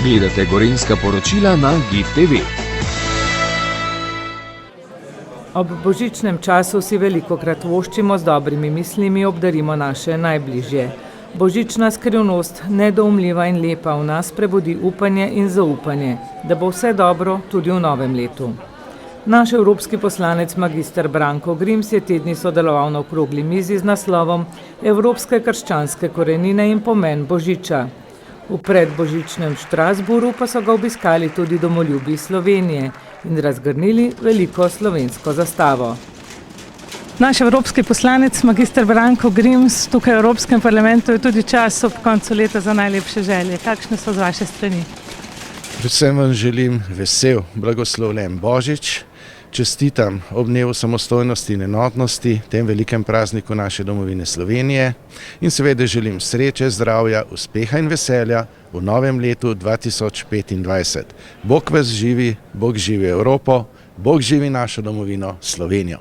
Gledate Gorenjska poročila na GIF TV. Ob božičnem času si velikokrat voščimo z dobrimi mislimi, obdarimo naše najbližje. Božična skrivnost, nedoumljiva in lepa, v nas prebudi upanje in zaupanje, da bo vse dobro tudi v novem letu. Naš evropski poslanec magister Branko Grims je te dni sodeloval na okrogli mizi z naslovom Evropske krščanske korenine in pomen Božiča. V predbožičnem Štrasburu pa so ga obiskali tudi domoljubi Slovenije in razgrnili veliko slovensko zastavo. Naš evropski poslanec, magister Branko Grims, tukaj v Evropskem parlamentu je tudi čas ob koncu leta za najlepše želje. Kakšne so z vaše strani? Predvsem vam želim vesel, blagoslovljen Božič. Čestitam ob dnevu samostojnosti in enotnosti, tem velikem prazniku naše domovine Slovenije in seveda želim sreče, zdravja, uspeha in veselja v novem letu 2025. Bog vas živi, Bog živi Evropo, Bog živi našo domovino Slovenijo.